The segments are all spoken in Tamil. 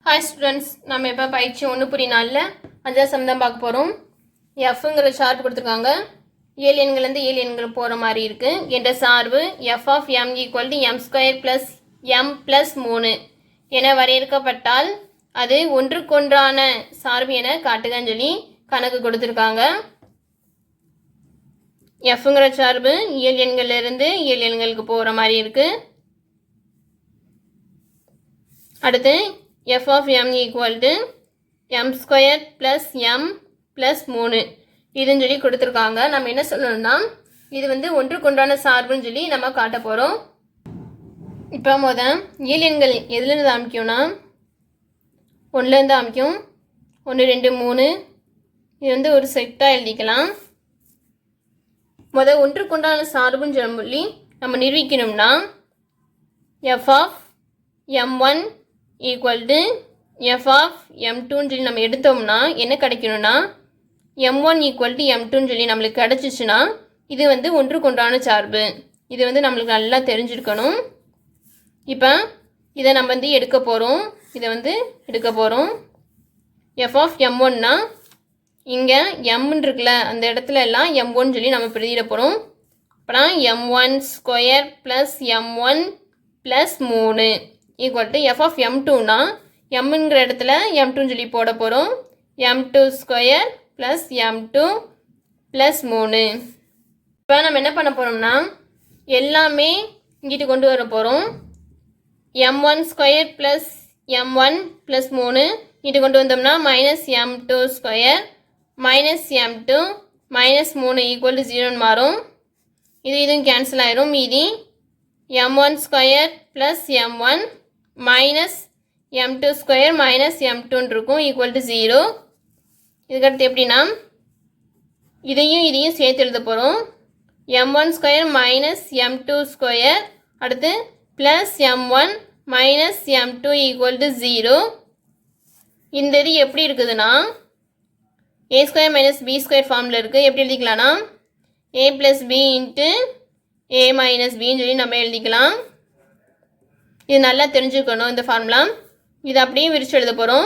ஹாய் ஸ்டூடெண்ட்ஸ், நம்ம இப்போ பயிற்சி 1.4 அஞ்சாவது சம் தான் பார்க்க போகிறோம். எஃப்ங்கிற சார்ட் கொடுத்துருக்காங்க. ஏழு எண்கள்லேருந்து ஏழு எண்கள் போகிற மாதிரி இருக்குது. என்ற சார்பு F of M equal to M square plus M plus 3 என வரையறுக்கப்பட்டால் அது ஒன்றுக்கொன்றான சார்பு என காட்டுகன்னு சொல்லி கணக்கு கொடுத்துருக்காங்க. எஃப்ங்கிற சார்பு ஏழு எண்கள்லேருந்து ஏழு எண்களுக்கு போகிற மாதிரி இருக்குது. அடுத்து f of m equal to m square plus m plus 3 இதுன்னு சொல்லி கொடுத்துருக்காங்க. நம்ம என்ன சொல்லணும்னா இது வந்து ஒன்றுக்கொன்றான சார்புன்னு சொல்லி நம்ம காட்ட போகிறோம். இப்போ ஏழு எண்கள் எதுலேருந்து ஆரம்பிக்கும்னா ஒன்றுலேருந்து ஆரம்பிக்கும். 1 2 3 இது வந்து ஒரு செட்டாக எழுதிக்கலாம். ஒன்றுக்கொன்றான சார்புன்னு சொல்லி நம்ம நிரூபிக்கணும்னா f of m1 equal to F of m2ன்னு சொல்லி நம்ம எடுத்தோம்னா என்ன கிடைக்கணும்னா m1 ஈக்குவல் டு m2ன்னு சொல்லி நம்மளுக்கு கிடச்சிச்சுன்னா இது வந்து ஒன்றுக்கொன்றான சார்பு. இது வந்து நம்மளுக்கு நல்லா தெரிஞ்சிருக்கணும். இப்போ இதை நம்ம வந்து எடுக்க போகிறோம். எஃப் ஆஃப் m1னா இங்கே எம்ன்னு இருக்குல்ல, அந்த இடத்துல எல்லாம் m1 சொல்லி நம்ம பிரதியிட போகிறோம். அப்புறம் m1 square plus m1 plus 3 equal to F of m2னா எம்ங்கிற இடத்துல m2 சொல்லி போட போகிறோம். m2 square plus m2 plus 3. இப்போ நம்ம என்ன பண்ண போகிறோம்னா எல்லாமே இங்கிட்டு கொண்டு வர போகிறோம். m1 square plus m1 plus 3 இங்கிட்டு கொண்டு வந்தோம்னா minus m2 square minus m2 minus 3 equal to 0ன்னு மாறும். இதுவும் கேன்சல் ஆயிரும். மீதி m1 square plus m1 minus m2 square minus m2 இருக்கும் ஈக்குவல் டு 0. இதுக்கடுத்து எப்படின்னா இதையும் சேர்த்து எழுத போகிறோம். m1 square minus m2 square அடுத்து plus m1 minus m2 equal to 0. இந்த இது எப்படி இருக்குதுன்னா a square minus b square ஃபார்மில் இருக்குது. எப்படி எழுதிக்கலாம்னா a plus b into a minus பின்னு சொல்லி நம்ம எழுதிக்கலாம். இது நல்லா தெரிஞ்சுக்கணும் இந்த ஃபார்முலா. இது அப்படியே விரிச்சு எழுத போகிறோம்.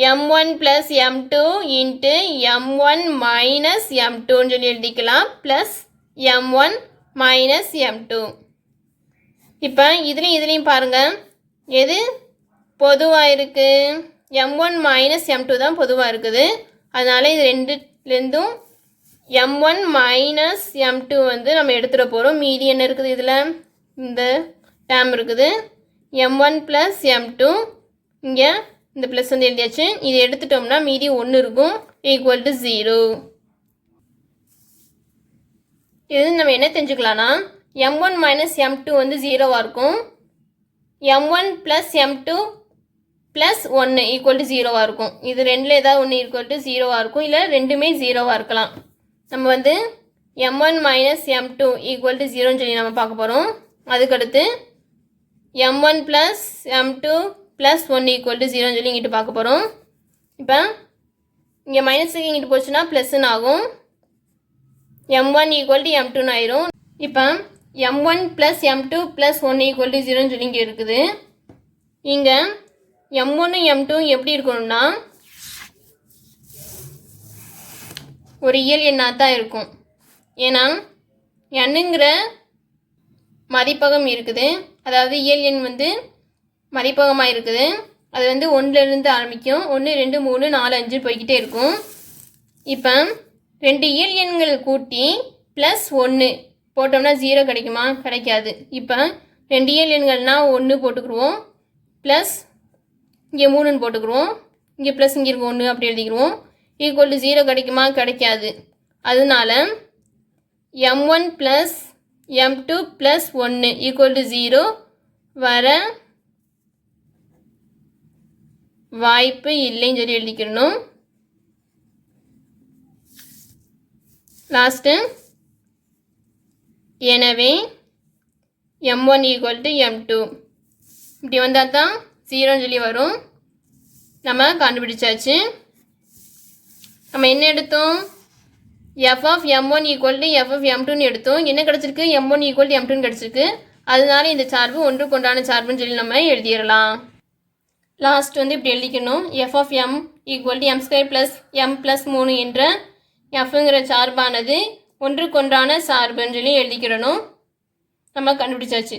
m1 plus m2 into m1 minus m2ன்னு சொல்லி எழுதிக்கலாம் ப்ளஸ் m1 மைனஸ் m2. இப்போ இதுலேயும் பாருங்கள் எது பொதுவாக இருக்குது. m1 மைனஸ் m2 தான் பொதுவாக இருக்குது. அதனால் இது ரெண்டுலேருந்தும் m1 மைனஸ் m2 வந்து நம்ம எடுத்துகிற போகிறோம். மீதி என்ன இருக்குது, இதில் இந்த டேம் இருக்குது. m1 ப்ளஸ் m2 இங்கே இந்த ப்ளஸ் வந்து எழுதியாச்சு. இது எடுத்துட்டோம்னா மீதி 1 இருக்கும் ஈக்குவல் டு 0. இது நம்ம என்ன தெரிஞ்சுக்கலாம்னா m1 மைனஸ் m2 வந்து 0வாக இருக்கும். m1 plus m2 plus 1 equal to 0வாக இருக்கும். இது ரெண்டில் ஏதாவது ஒன்று ஈக்குவல் டு 0வாக இருக்கும், இல்லை ரெண்டுமே 0வாக இருக்கலாம். நம்ம வந்து m1 minus m2 equal to 0ன்னு சொல்லி நம்ம பார்க்க போகிறோம். அதுக்கடுத்து m1 plus m2 plus 1 equal to 0ன்னு சொல்லி இங்கிட்டு பார்க்க போகிறோம். இப்போ இங்கே மைனஸுக்கு இங்கிட்டு போச்சுன்னா ப்ளஸ்ன்னு ஆகும். m1 ஈக்குவல் டு m2ன்னு ஆயிரும். இப்போ m1 plus m2 plus 1 equal to 0ன்னு சொல்லி இங்கே இருக்குது. இங்கே m1 m2 எப்படி இருக்கணும்னா ஒரு இயல் எண்ணாக தான் இருக்கும். ஏன்னா எண்ணுங்கிற மதிப்பகம் இருக்குது, அதாவது இயல் எண் வந்து மதிப்பகமாக இருக்குது. அது வந்து 1லேருந்து ஆரம்பிக்கும். 1 2 3 4 5 போய்கிட்டே இருக்கும். இப்போ ரெண்டு இயல் எண்கள் கூட்டி ப்ளஸ் 1 போட்டோம்னா 0 கிடைக்குமா? கிடைக்காது. இப்போ ரெண்டு இயல் எண்கள்னால் 1 போட்டுக்குருவோம், ப்ளஸ் இங்கே 3ன்னு போட்டுக்குருவோம், இங்கே ப்ளஸ் இங்கே இருக்கும் 1 அப்படி எழுதிக்கிடுவோம். ஈக்குவல் டு 0 கிடைக்குமா? கிடைக்காது. அதனால m1 plus m2 plus 1 equal to 0 வர வாய்ப்பு இல்லைன்னு சொல்லி எழுதிக்கணும். லாஸ்ட்டு எனவே m1 ஈக்குவல் டு m2 இப்படி வந்தால் தான் 0ன்னு சொல்லி வரும். நம்ம கண்டுபிடிச்சாச்சு. நம்ம என்ன எடுத்தோம்? F of m1 equal to F of m2ன்னு எடுத்தோம். என்ன கிடச்சிருக்கு? m1 ஈக்குவல் டு m2ன்னு கிடச்சிருக்கு. அதனால இந்த சார்பு ஒன்றுக்கொன்றான சார்புன்னு சொல்லி நம்ம எழுதிடலாம். லாஸ்ட் வந்து இப்படி எழுதிக்கணும். F of M equal to M square plus M plus 3 என்ற எஃப்ங்கிற சார்பானது ஒன்றுக்கொன்றான சார்புன்னு சொல்லி எழுதிக்கிறணும். நம்ம கண்டுபிடிச்சாச்சு.